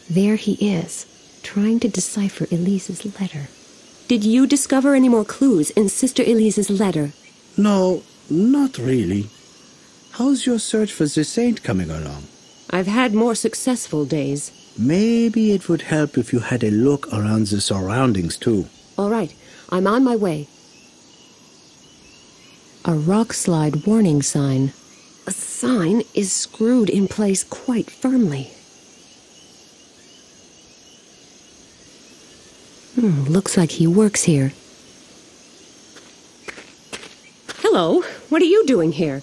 There he is, trying to decipher Elise's letter. Did you discover any more clues in Sister Elise's letter? No, not really. How's your search for the saint coming along? I've had more successful days. Maybe it would help if you had a look around the surroundings, too. All right, I'm on my way. A rock slide warning sign. A sign is screwed in place quite firmly. Looks like he works here. Hello, what are you doing here?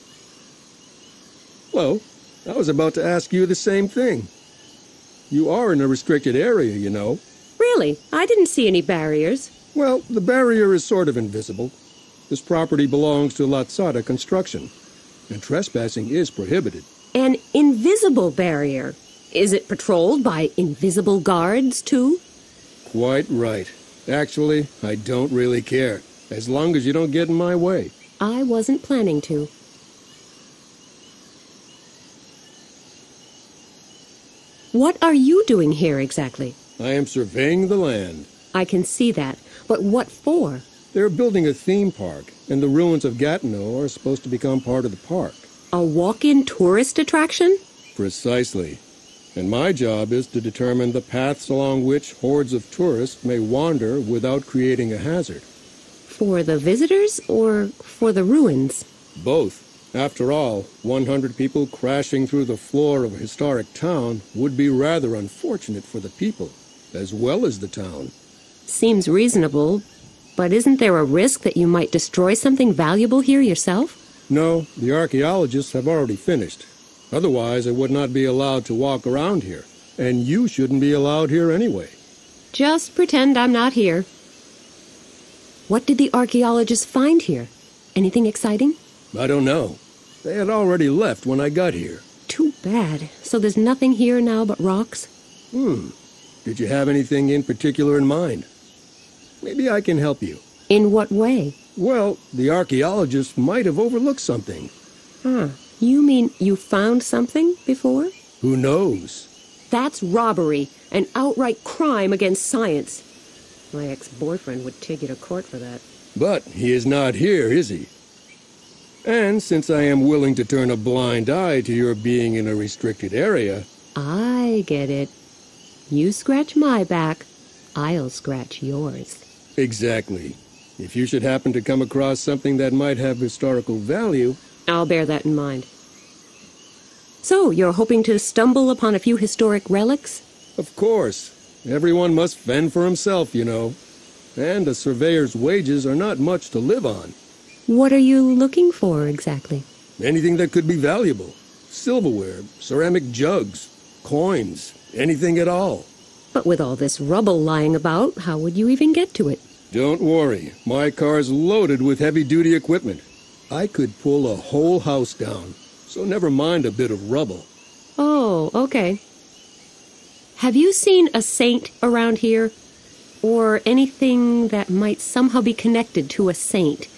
Hello, I was about to ask you the same thing. You are in a restricted area, you know. Really? I didn't see any barriers. Well, the barrier is sort of invisible. This property belongs to Latsada Construction, and trespassing is prohibited. An invisible barrier. Is it patrolled by invisible guards, too? Quite right. Actually, I don't really care, as long as you don't get in my way. I wasn't planning to. What are you doing here exactly? I am surveying the land. I can see that, but what for? They're building a theme park, and the ruins of Gatineau are supposed to become part of the park. A walk-in tourist attraction? Precisely. And my job is to determine the paths along which hordes of tourists may wander without creating a hazard. For the visitors or for the ruins? Both. After all, 100 people crashing through the floor of a historic town would be rather unfortunate for the people, as well as the town. Seems reasonable, but isn't there a risk that you might destroy something valuable here yourself? No, the archaeologists have already finished. Otherwise, I would not be allowed to walk around here, and you shouldn't be allowed here anyway. Just pretend I'm not here. What did the archaeologists find here? Anything exciting? I don't know. They had already left when I got here. Too bad. So there's nothing here now but rocks? Did you have anything in particular in mind? Maybe I can help you. In what way? Well, the archaeologists might have overlooked something. You mean you found something before? Who knows? That's robbery, an outright crime against science. My ex-boyfriend would take you to court for that. But he is not here, is he? And since I am willing to turn a blind eye to your being in a restricted area... I get it. You scratch my back, I'll scratch yours. Exactly. If you should happen to come across something that might have historical value... I'll bear that in mind. So, you're hoping to stumble upon a few historic relics? Of course. Everyone must fend for himself, you know. And a surveyor's wages are not much to live on. What are you looking for, exactly? Anything that could be valuable. Silverware, ceramic jugs, coins, anything at all. But with all this rubble lying about, how would you even get to it? Don't worry. My car's loaded with heavy-duty equipment. I could pull a whole house down, so never mind a bit of rubble. Oh, okay. Have you seen a saint around here? Or anything that might somehow be connected to a saint?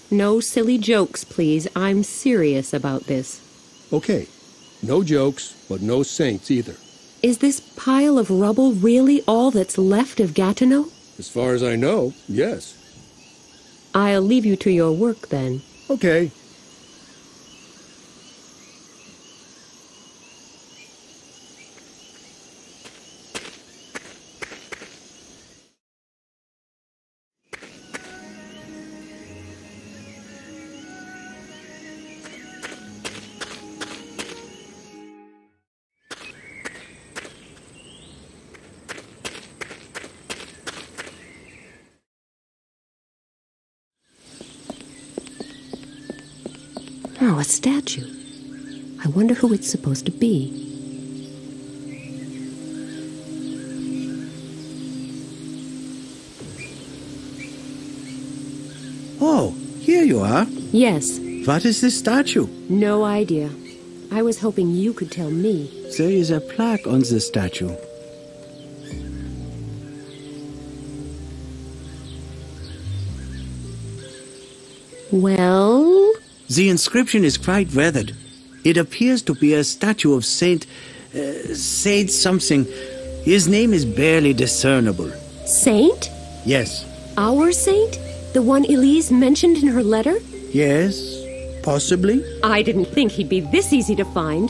No silly jokes, please. I'm serious about this. Okay. No jokes, but no saints either. Is this pile of rubble really all that's left of Gatineau? As far as I know, yes. I'll leave you to your work, then. Okay. Oh, a statue. I wonder who it's supposed to be. Oh, here you are. Yes. What is this statue? No idea. I was hoping you could tell me. There is a plaque on the statue. Well? The inscription is quite weathered. It appears to be a statue of Saint something. His name is barely discernible. Saint? Yes. Our saint? The one Elise mentioned in her letter? Yes, possibly. I didn't think he'd be this easy to find.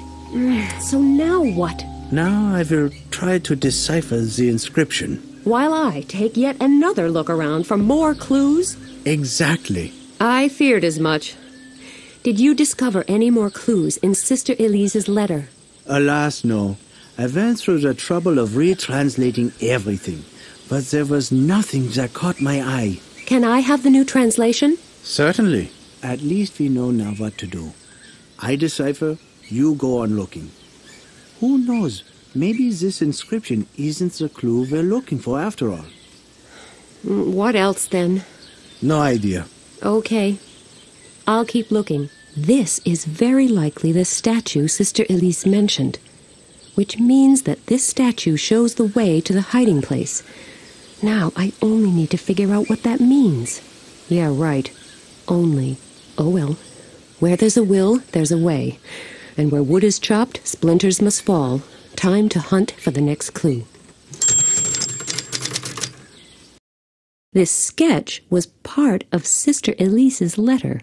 So now what? Now I will try to decipher the inscription. While I take yet another look around for more clues? Exactly. I feared as much. Did you discover any more clues in Sister Elise's letter? Alas, no. I went through the trouble of retranslating everything, but there was nothing that caught my eye. Can I have the new translation? Certainly. At least we know now what to do. I decipher, you go on looking. Who knows? Maybe this inscription isn't the clue we're looking for after all. What else then? No idea. Okay. I'll keep looking. This is very likely the statue Sister Elise mentioned, which means that this statue shows the way to the hiding place. Now, I only need to figure out what that means. Yeah, right. Only. Oh well. Where there's a will, there's a way. And where wood is chopped, splinters must fall. Time to hunt for the next clue. This sketch was part of Sister Elise's letter.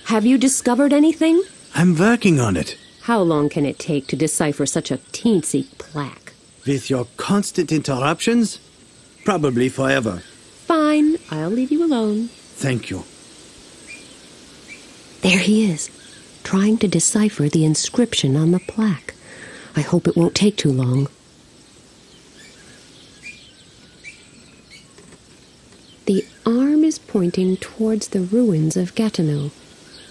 Have you discovered anything? I'm working on it. How long can it take to decipher such a teensy plaque? With your constant interruptions? Probably forever. Fine, I'll leave you alone. Thank you. There he is, trying to decipher the inscription on the plaque. I hope it won't take too long. The arm is pointing towards the ruins of Gatineau.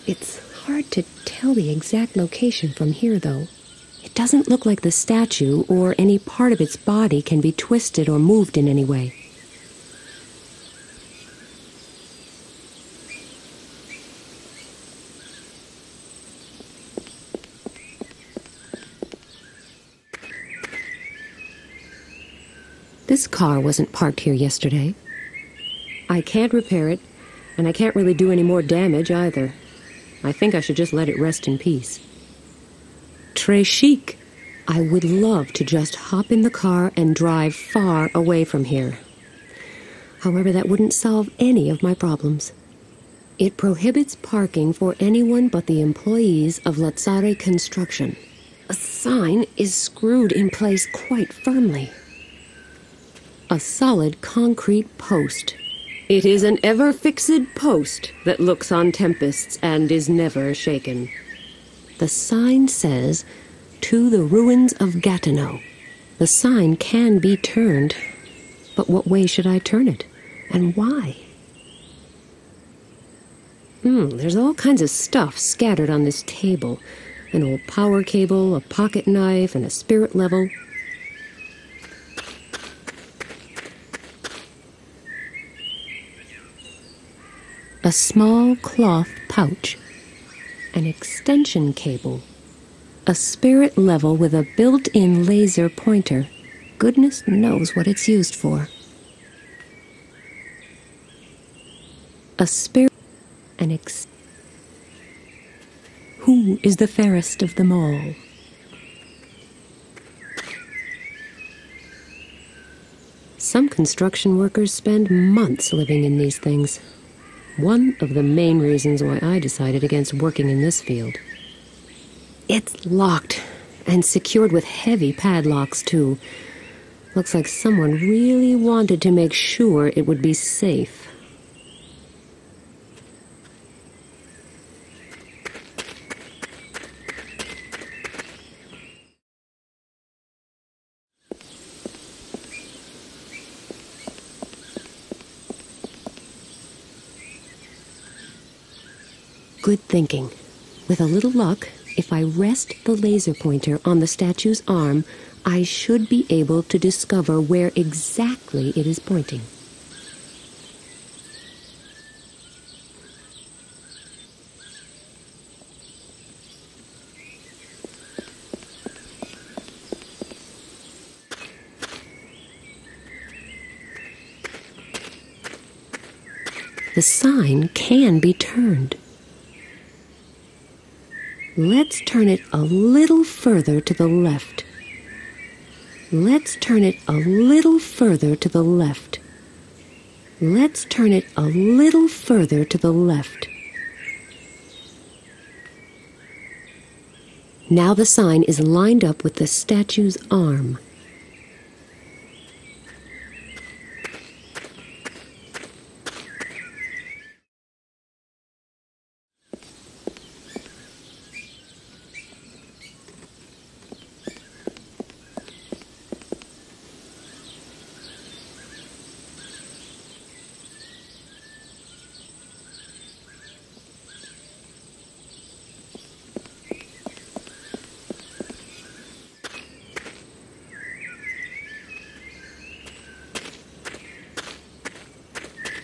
It's hard to tell the exact location from here, though. It doesn't look like the statue or any part of its body can be twisted or moved in any way. This car wasn't parked here yesterday. I can't repair it, and I can't really do any more damage either. I think I should just let it rest in peace. Très chic. I would love to just hop in the car and drive far away from here. However, that wouldn't solve any of my problems. It prohibits parking for anyone but the employees of Lazzari Construction. A sign is screwed in place quite firmly. A solid concrete post. It is an ever-fixed post that looks on tempests and is never shaken. The sign says, "To the ruins of Gatineau." The sign can be turned, but what way should I turn it? And why? There's all kinds of stuff scattered on this table. An old power cable, a pocket knife, and a spirit level. A small cloth pouch, an extension cable, a spirit level with a built-in laser pointer. Goodness knows what it's used for. A spirit... Who is the fairest of them all? Some construction workers spend months living in these things. One of the main reasons why I decided against working in this field. It's locked and secured with heavy padlocks, too. Looks like someone really wanted to make sure it would be safe. Good thinking. With a little luck, if I rest the laser pointer on the statue's arm, I should be able to discover where exactly it is pointing. The sign can be turned. Let's turn it a little further to the left. Let's turn it a little further to the left. Let's turn it a little further to the left. Now the sign is lined up with the statue's arm.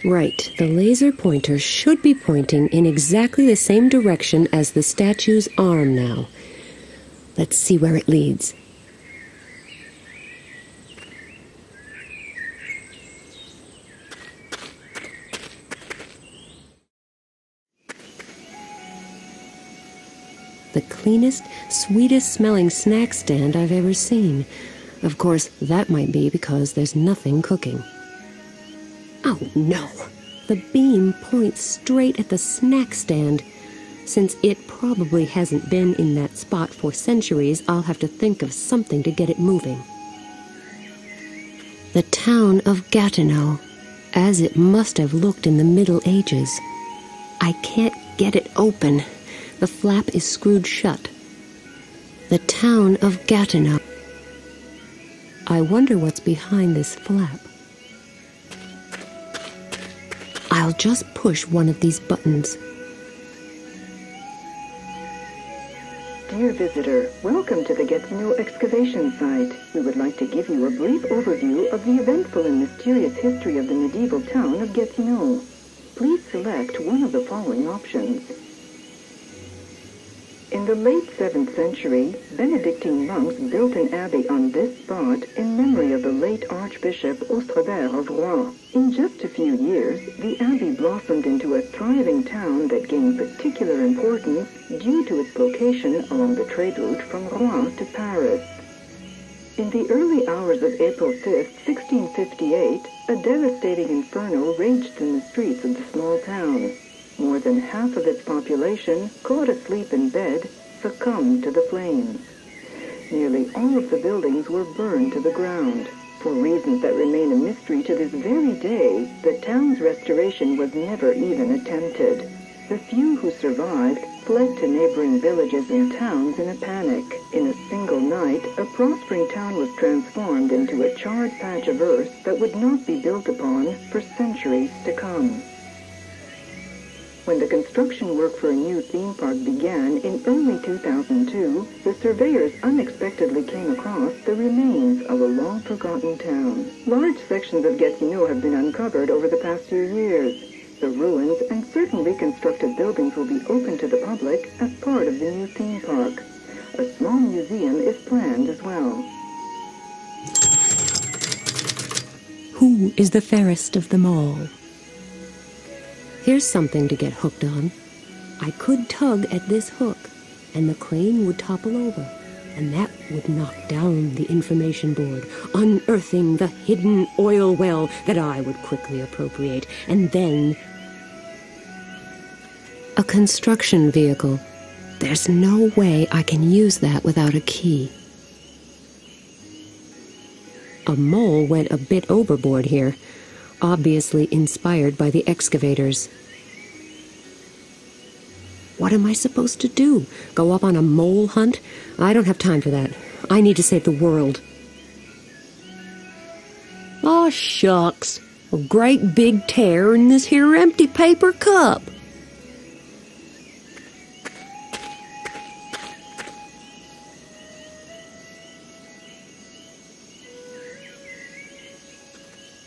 Right, the laser pointer should be pointing in exactly the same direction as the statue's arm now. Let's see where it leads. The cleanest, sweetest smelling snack stand I've ever seen. Of course, that might be because there's nothing cooking. Oh no! The beam points straight at the snack stand. Since it probably hasn't been in that spot for centuries, I'll have to think of something to get it moving. The town of Gatineau, as it must have looked in the Middle Ages. I can't get it open. The flap is screwed shut. The town of Gatineau. I wonder what's behind this flap. I'll just push one of these buttons. Dear visitor, welcome to the Gatineau excavation site. We would like to give you a brief overview of the eventful and mysterious history of the medieval town of Gatineau. Please select one of the following options. In the late 7th century, Benedictine monks built an abbey on this spot in memory of the late Archbishop Austrebert of Rouen. In just a few years, the abbey blossomed into a thriving town that gained particular importance due to its location along the trade route from Rouen to Paris. In the early hours of April 5, 1658, a devastating inferno raged in the streets of the small town. More than half of its population, caught asleep in bed, succumbed to the flames. Nearly all of the buildings were burned to the ground. For reasons that remain a mystery to this very day, the town's restoration was never even attempted. The few who survived fled to neighboring villages and towns in a panic. In a single night, a prospering town was transformed into a charred patch of earth that would not be built upon for centuries to come. When the construction work for a new theme park began in early 2002, the surveyors unexpectedly came across the remains of a long-forgotten town. Large sections of Gatineau have been uncovered over the past few years. The ruins and certain reconstructed buildings will be open to the public as part of the new theme park. A small museum is planned as well. Who is the fairest of them all? Here's something to get hooked on. I could tug at this hook, and the crane would topple over, and that would knock down the information board, unearthing the hidden oil well that I would quickly appropriate, and then a construction vehicle. There's no way I can use that without a key. A mole went a bit overboard here, obviously inspired by the excavators. What am I supposed to do? Go up on a mole hunt? I don't have time for that. I need to save the world. Aw, shucks. A great big tear in this here empty paper cup.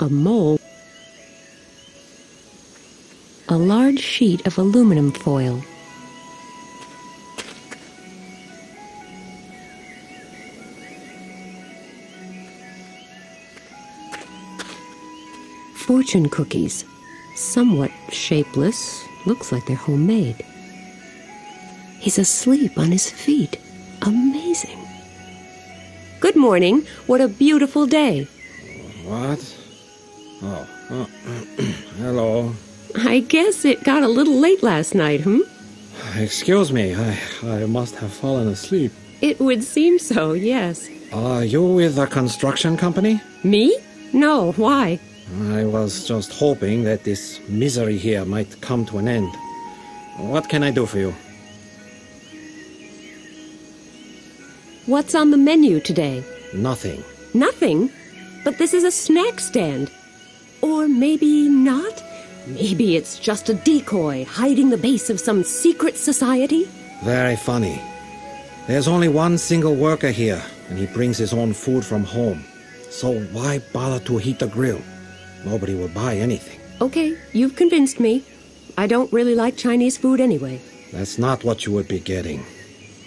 A mole. A large sheet of aluminum foil. Fortune cookies. somewhat shapeless. Looks like they're homemade. He's asleep on his feet. Amazing. Good morning. What a beautiful day. What? Oh, hello. I guess it got a little late last night, Excuse me, I must have fallen asleep. It would seem so, yes. Are you with the construction company? Me? No, why? I was just hoping that this misery here might come to an end. What can I do for you? What's on the menu today? Nothing. Nothing? But this is a snack stand. Or maybe not? Maybe it's just a decoy hiding the base of some secret society? Very funny. There's only one single worker here, and he brings his own food from home. So why bother to heat the grill? Nobody will buy anything. Okay, you've convinced me. I don't really like Chinese food anyway. That's not what you would be getting.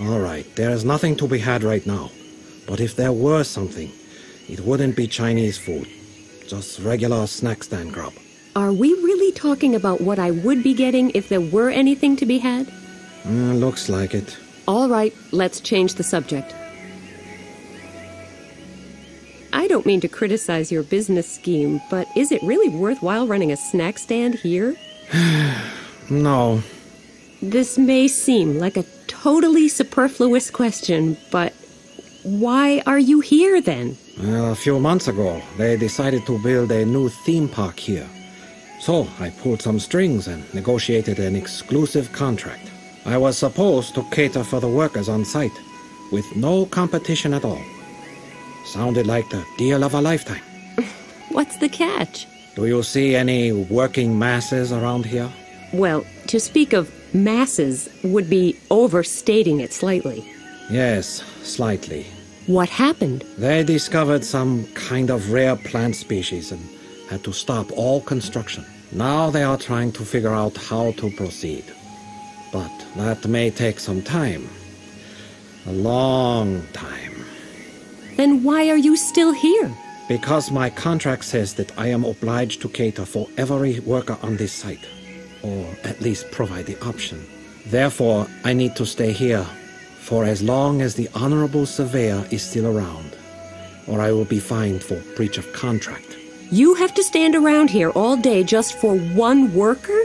All right, there is nothing to be had right now. But if there were something, it wouldn't be Chinese food. Just regular snack stand grub. Are we really talking about what I would be getting if there were anything to be had? Looks like it. All right, let's change the subject. I don't mean to criticize your business scheme, but is it really worthwhile running a snack stand here? No. This may seem like a totally superfluous question, but why are you here then? Well, a few months ago, they decided to build a new theme park here. So I pulled some strings and negotiated an exclusive contract. I was supposed to cater for the workers on site, with no competition at all. Sounded like the deal of a lifetime. What's the catch? Do you see any working masses around here? Well, to speak of masses would be overstating it slightly. Yes, slightly. What happened? They discovered some kind of rare plant species and had to stop all construction. Now they are trying to figure out how to proceed. But that may take some time. A long time. Then why are you still here? Because my contract says that I am obliged to cater for every worker on this site. Or at least provide the option. Therefore, I need to stay here for as long as the Honorable Surveyor is still around. Or I will be fined for breach of contract. You have to stand around here all day just for one worker?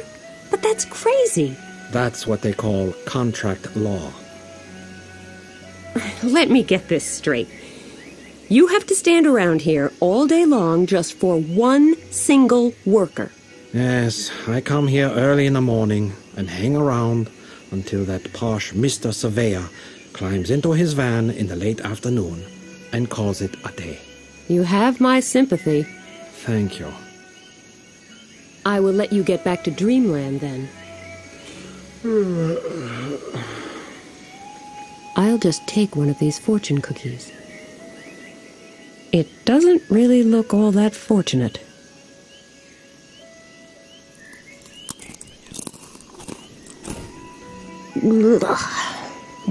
But that's crazy. That's what they call contract law. Let me get this straight. You have to stand around here all day long just for one single worker. Yes, I come here early in the morning and hang around until that posh Mr. Surveyor climbs into his van in the late afternoon and calls it a day. You have my sympathy. Thank you. I will let you get back to Dreamland then. I'll just take one of these fortune cookies. It doesn't really look all that fortunate.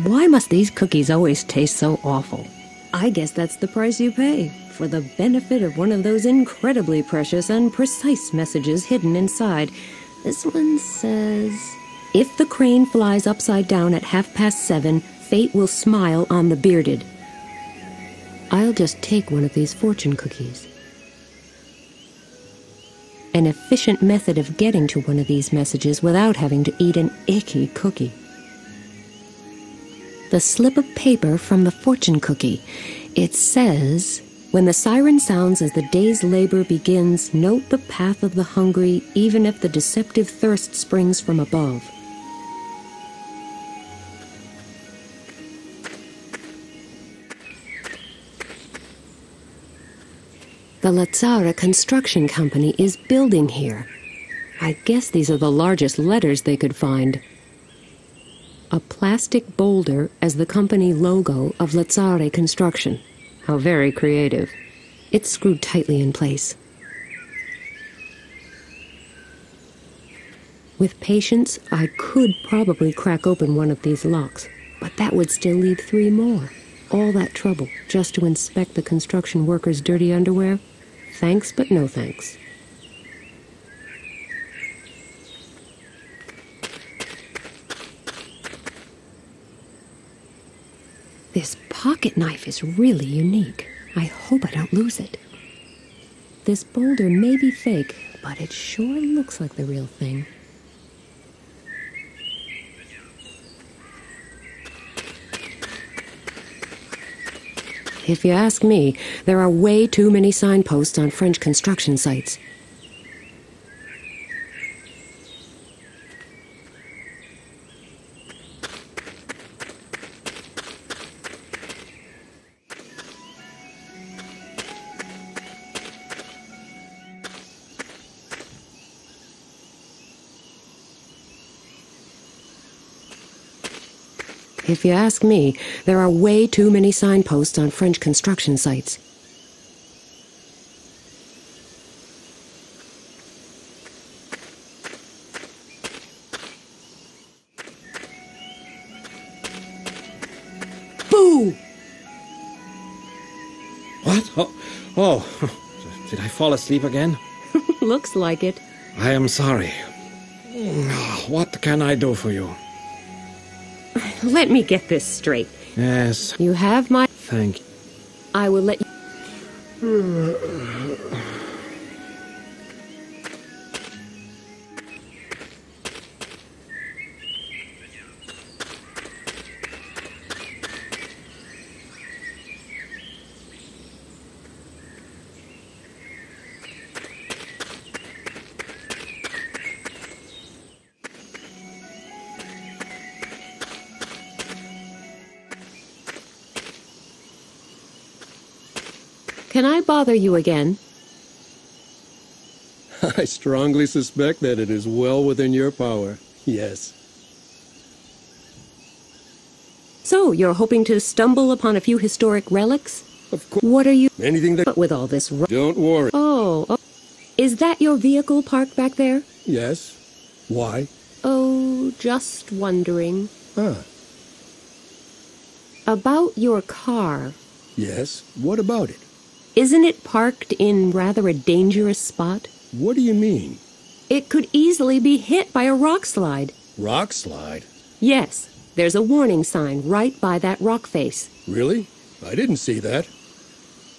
Why must these cookies always taste so awful? I guess that's the price you pay for the benefit of one of those incredibly precious and precise messages hidden inside. This one says, if the crane flies upside down at 7:30, fate will smile on the bearded. I'll just take one of these fortune cookies. An efficient method of getting to one of these messages without having to eat an icky cookie. The slip of paper from the fortune cookie. It says, when the siren sounds as the day's labor begins, note the path of the hungry, even if the deceptive thirst springs from above. The Lazzara Construction Company is building here. I guess these are the largest letters they could find. A plastic boulder as the company logo of Lazzara Construction. How very creative. It's screwed tightly in place. With patience, I could probably crack open one of these locks, but that would still leave 3 more. All that trouble just to inspect the construction workers' dirty underwear? Thanks, but no thanks. This pocket knife is really unique. I hope I don't lose it. This boulder may be fake, but it sure looks like the real thing. If you ask me, there are way too many signposts on French construction sites. If you ask me, there are way too many signposts on French construction sites. Boo! What? Oh, did I fall asleep again? Looks like it. I am sorry. What can I do for you? Let me get this straight. Yes. You have my... Thank you. I will let you... Can I bother you again? I strongly suspect that it is well within your power. Yes. So, you're hoping to stumble upon a few historic relics? Of course. What are you... Anything that... But with all this... Don't worry. Oh, is that your vehicle parked back there? Yes. Why? Oh, just wondering. Ah. About your car. Yes. What about it? Isn't it parked in rather a dangerous spot? What do you mean? It could easily be hit by a rock slide. Rock slide? Yes, there's a warning sign right by that rock face. Really? I didn't see that.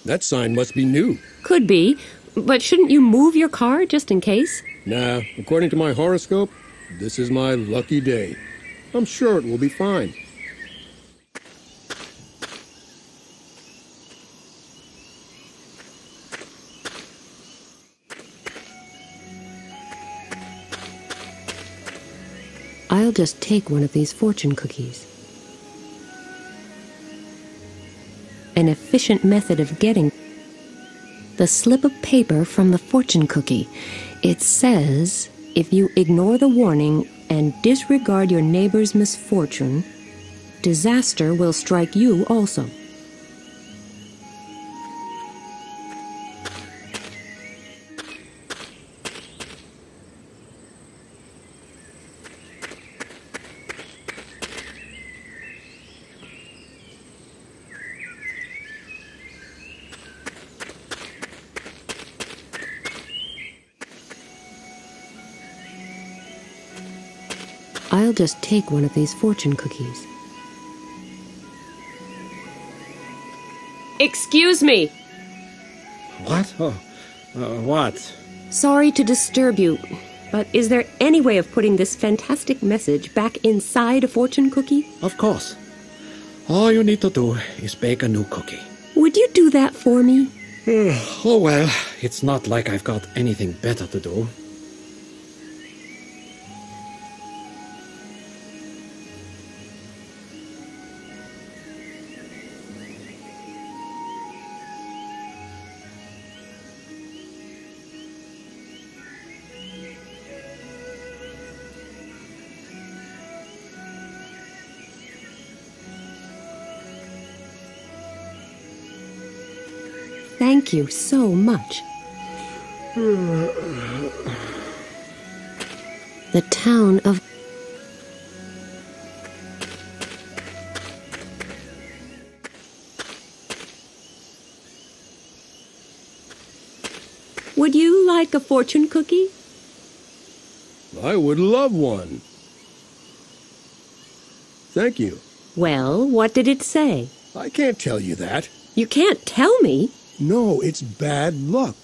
That sign must be new. Could be, but shouldn't you move your car just in case? Nah, according to my horoscope, this is my lucky day. I'm sure it will be fine. I'll just take one of these fortune cookies. An efficient method of getting the slip of paper from the fortune cookie. It says, if you ignore the warning and disregard your neighbor's misfortune, disaster will strike you also. I'll just take one of these fortune cookies. Excuse me! What? Oh, what? Sorry to disturb you, but is there any way of putting this fantastic message back inside a fortune cookie? Of course. All you need to do is bake a new cookie. Would you do that for me? Oh well, it's not like I've got anything better to do. Thank you so much. The town of... Would you like a fortune cookie? I would love one. Thank you. Well, what did it say? I can't tell you that. You can't tell me? No, it's bad luck.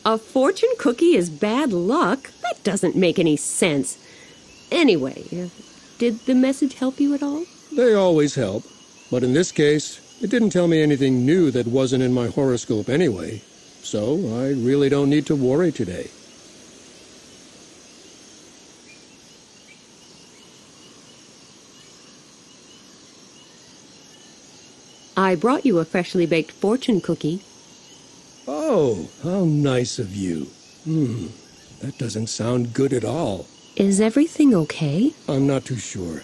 A fortune cookie is bad luck? That doesn't make any sense. Anyway, did the message help you at all? They always help. But in this case, it didn't tell me anything new that wasn't in my horoscope anyway. So I really don't need to worry today. I brought you a freshly baked fortune cookie. Oh, how nice of you. That doesn't sound good at all. Is everything okay? I'm not too sure.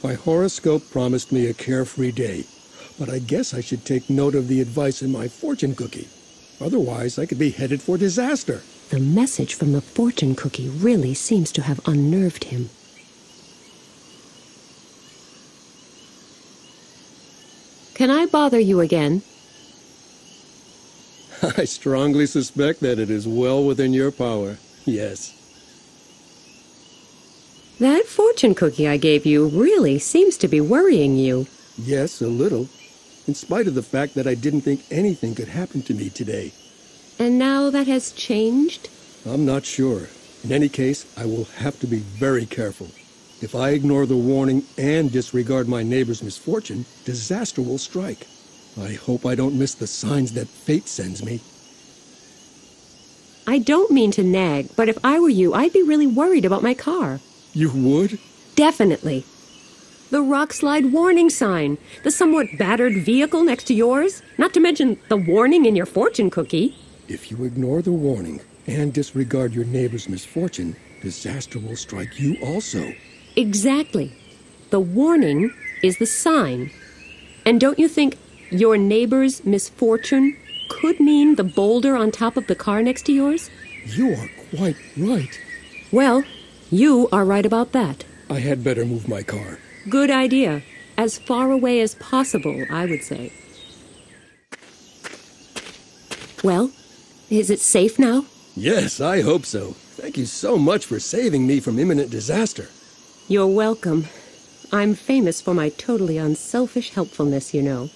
My horoscope promised me a carefree day, but I guess I should take note of the advice in my fortune cookie. Otherwise, I could be headed for disaster. The message from the fortune cookie really seems to have unnerved him. Can I bother you again? I strongly suspect that it is well within your power. Yes. That fortune cookie I gave you really seems to be worrying you. Yes, a little. In spite of the fact that I didn't think anything could happen to me today. And now that has changed? I'm not sure. In any case, I will have to be very careful. If I ignore the warning and disregard my neighbor's misfortune, disaster will strike. I hope I don't miss the signs that fate sends me. I don't mean to nag, but if I were you, I'd be really worried about my car. You would? Definitely. The rock slide warning sign, the somewhat battered vehicle next to yours, not to mention the warning in your fortune cookie. If you ignore the warning and disregard your neighbor's misfortune, disaster will strike you also. Exactly. The warning is the sign. And don't you think your neighbor's misfortune could mean the boulder on top of the car next to yours? You are quite right. Well, you are right about that. I had better move my car. Good idea. As far away as possible, I would say. Well, is it safe now? Yes, I hope so. Thank you so much for saving me from imminent disaster. You're welcome. I'm famous for my totally unselfish helpfulness, you know.